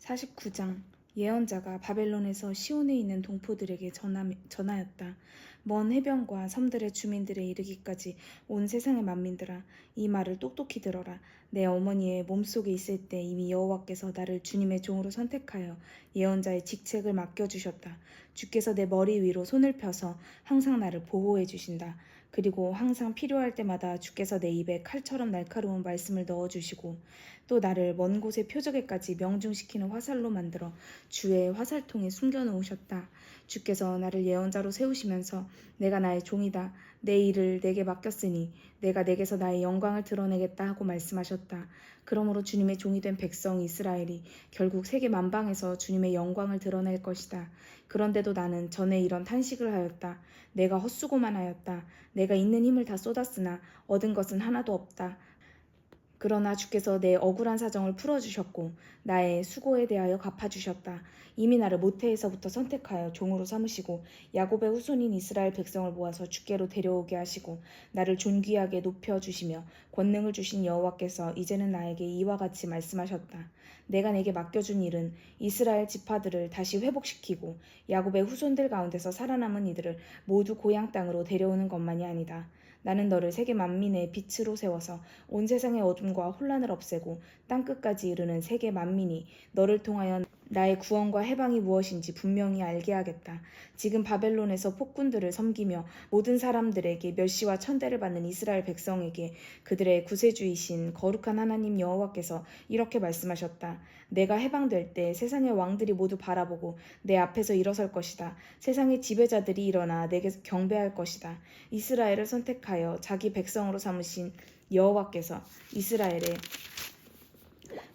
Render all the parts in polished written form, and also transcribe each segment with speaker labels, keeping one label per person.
Speaker 1: 49장. 예언자가 바벨론에서 시온에 있는 동포들에게 전하였다. 먼 해변과 섬들의 주민들에 이르기까지 온 세상의 만민들아, 이 말을 똑똑히 들어라. 내 어머니의 몸속에 있을 때 이미 여호와께서 나를 주님의 종으로 선택하여 예언자의 직책을 맡겨주셨다. 주께서 내 머리 위로 손을 펴서 항상 나를 보호해 주신다. 그리고 항상 필요할 때마다 주께서 내 입에 칼처럼 날카로운 말씀을 넣어주시고 또 나를 먼 곳의 표적에까지 명중시키는 화살로 만들어 주의 화살통에 숨겨놓으셨다. 주께서 나를 예언자로 세우시면서 내가 나의 종이다. 내 일을 내게 맡겼으니 내가 내게서 나의 영광을 드러내겠다 하고 말씀하셨다. 그러므로 주님의 종이 된 백성 이스라엘이 결국 세계 만방에서 주님의 영광을 드러낼 것이다. 그런데도 나는 전에 이런 탄식을 하였다. 내가 헛수고만 하였다. 내가 있는 힘을 다 쏟았으나 얻은 것은 하나도 없다. 그러나 주께서 내 억울한 사정을 풀어주셨고 나의 수고에 대하여 갚아주셨다. 이미 나를 모태에서부터 선택하여 종으로 삼으시고 야곱의 후손인 이스라엘 백성을 모아서 주께로 데려오게 하시고 나를 존귀하게 높여주시며 권능을 주신 여호와께서 이제는 나에게 이와 같이 말씀하셨다. 내가 내게 맡겨준 일은 이스라엘 지파들을 다시 회복시키고 야곱의 후손들 가운데서 살아남은 이들을 모두 고향 땅으로 데려오는 것만이 아니다. 나는 너를 세계 만민의 빛으로 세워서 온 세상의 어둠과 혼란을 없애고 땅끝까지 이르는 세계 만민이 너를 통하여 나의 구원과 해방이 무엇인지 분명히 알게 하겠다. 지금 바벨론에서 폭군들을 섬기며 모든 사람들에게 멸시와 천대를 받는 이스라엘 백성에게 그들의 구세주이신 거룩한 하나님 여호와께서 이렇게 말씀하셨다. 내가 해방될 때 세상의 왕들이 모두 바라보고 내 앞에서 일어설 것이다. 세상의 지배자들이 일어나 내게 경배할 것이다. 이스라엘을 선택하여 자기 백성으로 삼으신 여호와께서 이스라엘의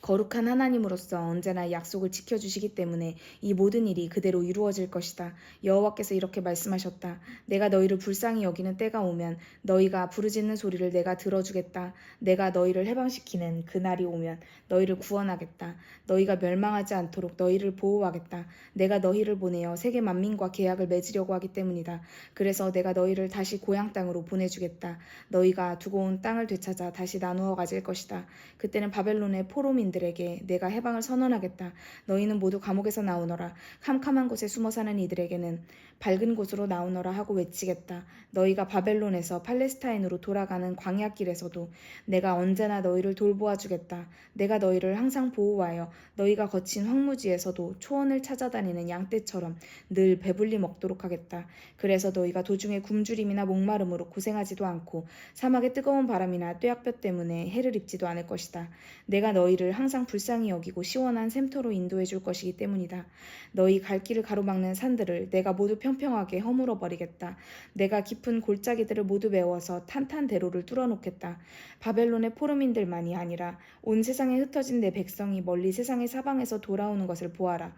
Speaker 1: 거룩한 하나님으로서 언제나 약속을 지켜주시기 때문에 이 모든 일이 그대로 이루어질 것이다. 여호와께서 이렇게 말씀하셨다. 내가 너희를 불쌍히 여기는 때가 오면 너희가 부르짖는 소리를 내가 들어주겠다. 내가 너희를 해방시키는 그날이 오면 너희를 구원하겠다. 너희가 멸망하지 않도록 너희를 보호하겠다. 내가 너희를 보내어 세계 만민과 계약을 맺으려고 하기 때문이다. 그래서 내가 너희를 다시 고향 땅으로 보내주겠다. 너희가 두고 온 땅을 되찾아 다시 나누어 가질 것이다. 그때는 바벨론의 포로민들에게 내가 해방을 선언하겠다. 너희는 모두 감옥에서 나오너라. 캄캄한 곳에 숨어 사는 이들에게는 밝은 곳으로 나오너라 하고 외치겠다. 너희가 바벨론에서 팔레스타인으로 돌아가는 광야길에서도 내가 언제나 너희를 돌보아 주겠다. 내가 너희를 항상 보호하여 너희가 거친 황무지에서도 초원을 찾아다니는 양떼처럼 늘 배불리 먹도록 하겠다. 그래서 너희가 도중에 굶주림이나 목마름으로 고생하지도 않고 사막의 뜨거운 바람이나 뙤약볕 때문에 해를 입지도 않을 것이다. 내가 너희를 항상 불쌍히 여기고 시원한 샘터로 인도해 줄 것이기 때문이다. 너희 갈 길을 가로막는 산들을 내가 모두 평평하게 허물어 버리겠다. 내가 깊은 골짜기들을 모두 메워서 탄탄대로를 뚫어놓겠다. 바벨론의 포로민들만이 아니라 온 세상에 흩어진 내 백성이 멀리 세상의 사방에서 돌아오는 것을 보아라.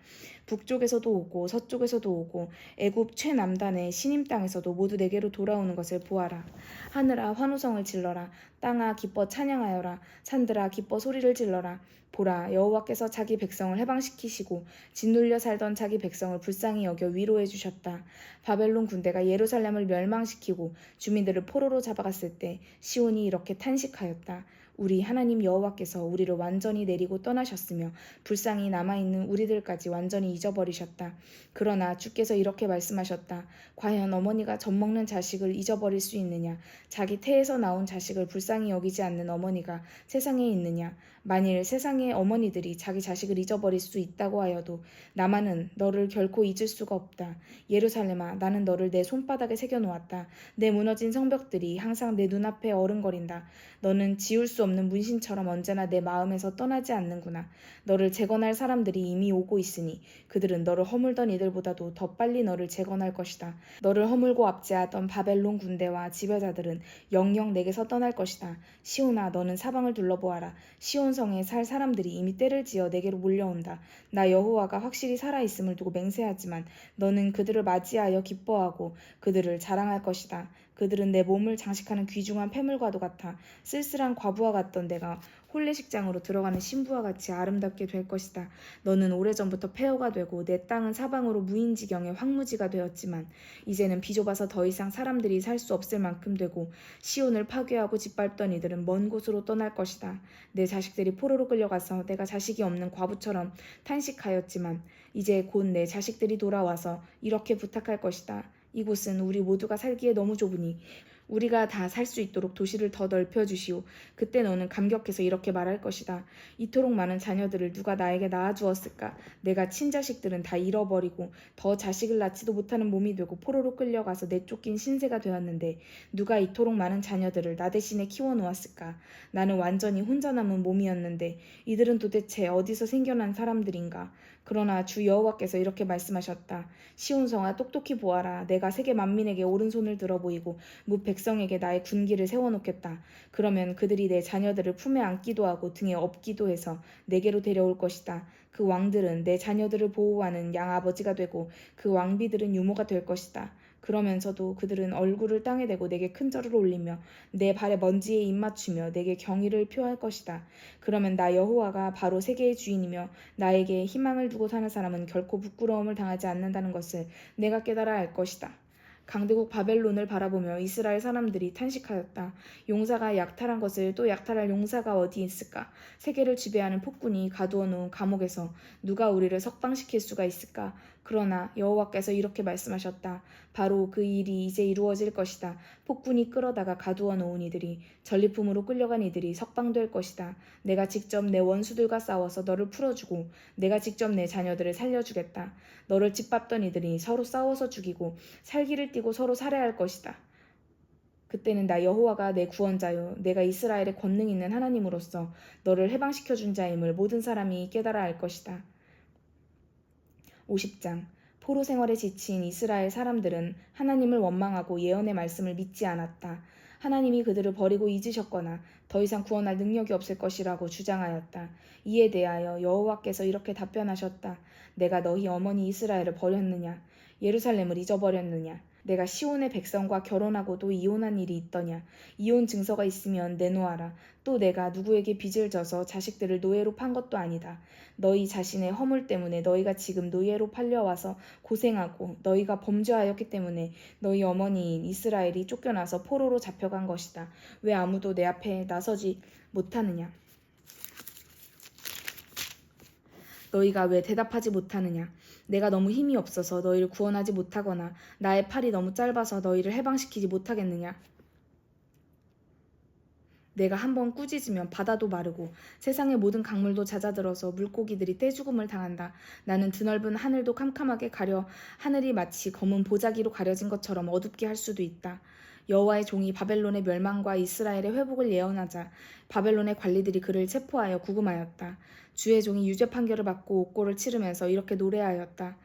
Speaker 1: 북쪽에서도 오고 서쪽에서도 오고 애굽 최남단의 시님 땅에서도 모두 내게로 돌아오는 것을 보아라. 하늘아 환호성을 질러라. 땅아 기뻐 찬양하여라. 산들아 기뻐 소리를 질러라. 보라 여호와께서 자기 백성을 해방시키시고 짓눌려 살던 자기 백성을 불쌍히 여겨 위로해 주셨다. 바벨론 군대가 예루살렘을 멸망시키고 주민들을 포로로 잡아갔을 때 시온이 이렇게 탄식하였다. 우리 하나님 여호와께서 우리를 완전히 내리고 떠나셨으며 불쌍히 남아있는 우리들까지 완전히 잊어버리셨다. 그러나 주께서 이렇게 말씀하셨다. 과연 어머니가 젖먹는 자식을 잊어버릴 수 있느냐? 자기 태에서 나온 자식을 불쌍히 여기지 않는 어머니가 세상에 있느냐? 만일 세상의 어머니들이 자기 자식을 잊어버릴 수 있다고 하여도 나만은 너를 결코 잊을 수가 없다. 예루살렘아, 나는 너를 내 손바닥에 새겨놓았다. 내 무너진 성벽들이 항상 내 눈앞에 어른거린다. 너는 지울 수 없는 문신처럼 언제나 내 마음에서 떠나지 않는구나. 너를 재건할 사람들이 이미 오고 있으니 그들은 너를 허물던 이들보다도 더 빨리 너를 재건할 것이다. 너를 허물고 압제하던 바벨론 군대와 지배자들은 영영 내게서 떠날 것이다. 시온아, 너는 사방을 둘러보아라. 시온성에 살 사람들이 이미 때를 지어 내게로 몰려온다. 나 여호와가 확실히 살아있음을 두고 맹세하지만 너는 그들을 맞이하여 기뻐하고 그들을 자랑할 것이다. 그들은 내 몸을 장식하는 귀중한 폐물과도 같아 쓸쓸한 과부와 들어갔던 내가 혼례식장으로 들어가는 신부와 같이 아름답게 될 것이다. 너는 오래전부터 폐허가 되고 내 땅은 사방으로 무인지경의 황무지가 되었지만 이제는 비좁아서 더 이상 사람들이 살 수 없을 만큼 되고 시온을 파괴하고 짓밟던 이들은 먼 곳으로 떠날 것이다. 내 자식들이 포로로 끌려가서 내가 자식이 없는 과부처럼 탄식하였지만 이제 곧 내 자식들이 돌아와서 이렇게 부탁할 것이다. 이곳은 우리 모두가 살기에 너무 좁으니 우리가 다 살 수 있도록 도시를 더 넓혀주시오. 그때 너는 감격해서 이렇게 말할 것이다. 이토록 많은 자녀들을 누가 나에게 낳아주었을까? 내가 친자식들은 다 잃어버리고 더 자식을 낳지도 못하는 몸이 되고 포로로 끌려가서 내쫓긴 신세가 되었는데 누가 이토록 많은 자녀들을 나 대신에 키워놓았을까? 나는 완전히 혼자 남은 몸이었는데 이들은 도대체 어디서 생겨난 사람들인가? 그러나 주 여호와께서 이렇게 말씀하셨다. 시온성아 똑똑히 보아라. 내가 세계 만민에게 오른손을 들어 보이고 무 백성에게 나의 군기를 세워놓겠다. 그러면 그들이 내 자녀들을 품에 안기도 하고 등에 업기도 해서 내게로 데려올 것이다. 그 왕들은 내 자녀들을 보호하는 양아버지가 되고 그 왕비들은 유모가 될 것이다. 그러면서도 그들은 얼굴을 땅에 대고 내게 큰 절을 올리며 내 발에 먼지에 입맞추며 내게 경의를 표할 것이다. 그러면 나 여호와가 바로 세계의 주인이며 나에게 희망을 두고 사는 사람은 결코 부끄러움을 당하지 않는다는 것을 내가 깨달아 알 것이다. 강대국 바벨론을 바라보며 이스라엘 사람들이 탄식하였다. 용사가 약탈한 것을 또 약탈할 용사가 어디 있을까? 세계를 지배하는 폭군이 가두어 놓은 감옥에서 누가 우리를 석방시킬 수가 있을까? 그러나 여호와께서 이렇게 말씀하셨다. 바로 그 일이 이제 이루어질 것이다. 폭군이 끌어다가 가두어 놓은 이들이 전리품으로 끌려간 이들이 석방될 것이다. 내가 직접 내 원수들과 싸워서 너를 풀어주고 내가 직접 내 자녀들을 살려주겠다. 너를 짓밟던 이들이 서로 싸워서 죽이고 살기를 띠고 서로 살해할 것이다. 그때는 나 여호와가 내 구원자요 내가 이스라엘의 권능 있는 하나님으로서 너를 해방시켜준 자임을 모든 사람이 깨달아 알 것이다. 50장 포로 생활에 지친 이스라엘 사람들은 하나님을 원망하고 예언의 말씀을 믿지 않았다. 하나님이 그들을 버리고 잊으셨거나 더 이상 구원할 능력이 없을 것이라고 주장하였다. 이에 대하여 여호와께서 이렇게 답변하셨다. 내가 너희 어머니 이스라엘을 버렸느냐? 예루살렘을 잊어버렸느냐? 내가 시온의 백성과 결혼하고도 이혼한 일이 있더냐? 이혼 증서가 있으면 내놓아라. 또 내가 누구에게 빚을 져서 자식들을 노예로 판 것도 아니다. 너희 자신의 허물 때문에 너희가 지금 노예로 팔려와서 고생하고 너희가 범죄하였기 때문에 너희 어머니인 이스라엘이 쫓겨나서 포로로 잡혀간 것이다. 왜 아무도 내 앞에 나서지 못하느냐? 너희가 왜 대답하지 못하느냐? 내가 너무 힘이 없어서 너희를 구원하지 못하거나 나의 팔이 너무 짧아서 너희를 해방시키지 못하겠느냐? 내가 한번 꾸짖으면 바다도 마르고 세상의 모든 강물도 잦아들어서 물고기들이 떼죽음을 당한다. 나는 드넓은 하늘도 캄캄하게 가려 하늘이 마치 검은 보자기로 가려진 것처럼 어둡게 할 수도 있다. 여호와의 종이 바벨론의 멸망과 이스라엘의 회복을 예언하자 바벨론의 관리들이 그를 체포하여 구금하였다. 주의 종이 유죄 판결을 받고 옥고를 치르면서 이렇게 노래하였다.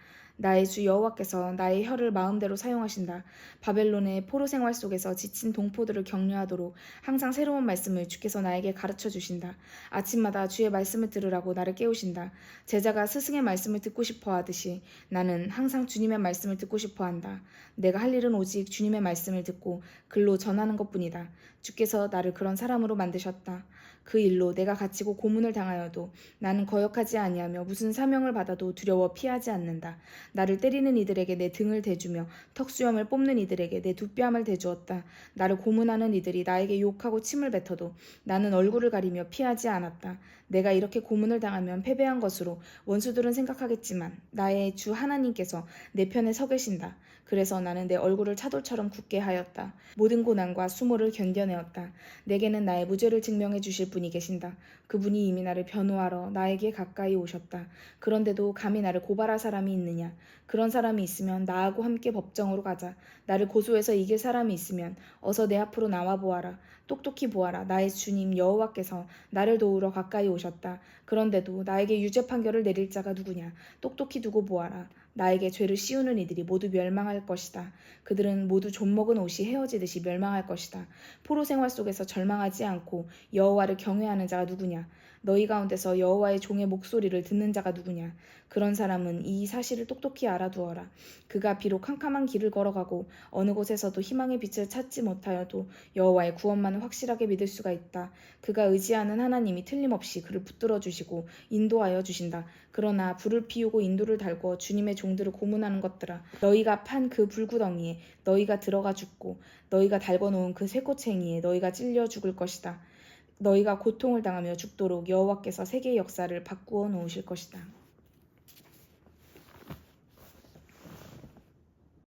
Speaker 1: 나의 주 여호와께서 나의 혀를 마음대로 사용하신다. 바벨론의 포로 생활 속에서 지친 동포들을 격려하도록 항상 새로운 말씀을 주께서 나에게 가르쳐 주신다. 아침마다 주의 말씀을 들으라고 나를 깨우신다. 제자가 스승의 말씀을 듣고 싶어 하듯이 나는 항상 주님의 말씀을 듣고 싶어 한다. 내가 할 일은 오직 주님의 말씀을 듣고 글로 전하는 것뿐이다. 주께서 나를 그런 사람으로 만드셨다. 그 일로 내가 갇히고 고문을 당하여도 나는 거역하지 아니하며 무슨 사명을 받아도 두려워 피하지 않는다. 나를 때리는 이들에게 내 등을 대주며 턱수염을 뽑는 이들에게 내 두 뺨을 대주었다. 나를 고문하는 이들이 나에게 욕하고 침을 뱉어도 나는 얼굴을 가리며 피하지 않았다. 내가 이렇게 고문을 당하면 패배한 것으로 원수들은 생각하겠지만 나의 주 하나님께서 내 편에 서 계신다. 그래서 나는 내 얼굴을 차돌처럼 굳게 하였다. 모든 고난과 수모를 견뎌내었다. 내게는 나의 무죄를 증명해 주실 분이 계신다. 그분이 이미 나를 변호하러 나에게 가까이 오셨다. 그런데도 감히 나를 고발할 사람이 있느냐? 그런 사람이 있으면 나하고 함께 법정으로 가자. 나를 고소해서 이길 사람이 있으면 어서 내 앞으로 나와 보아라. 똑똑히 보아라. 나의 주님 여호와께서 나를 도우러 가까이 오셨다. 그런데도 나에게 유죄 판결을 내릴 자가 누구냐? 똑똑히 두고 보아라. 나에게 죄를 씌우는 이들이 모두 멸망할 것이다. 그들은 모두 좀먹은 옷이 헤어지듯이 멸망할 것이다. 포로 생활 속에서 절망하지 않고 여호와를 경외하는 자가 누구냐? 너희 가운데서 여호와의 종의 목소리를 듣는 자가 누구냐? 그런 사람은 이 사실을 똑똑히 알아두어라. 그가 비록 캄캄한 길을 걸어가고 어느 곳에서도 희망의 빛을 찾지 못하여도 여호와의 구원만은 확실하게 믿을 수가 있다. 그가 의지하는 하나님이 틀림없이 그를 붙들어 주시고 인도하여 주신다. 그러나 불을 피우고 인도를 달고 주님의 종들을 고문하는 것들아, 너희가 판 그 불구덩이에 너희가 들어가 죽고 너희가 달궈놓은 그 쇠꼬챙이에 너희가 찔려 죽을 것이다. 너희가 고통을 당하며 죽도록 여호와께서 세계의 역사를 바꾸어 놓으실 것이다.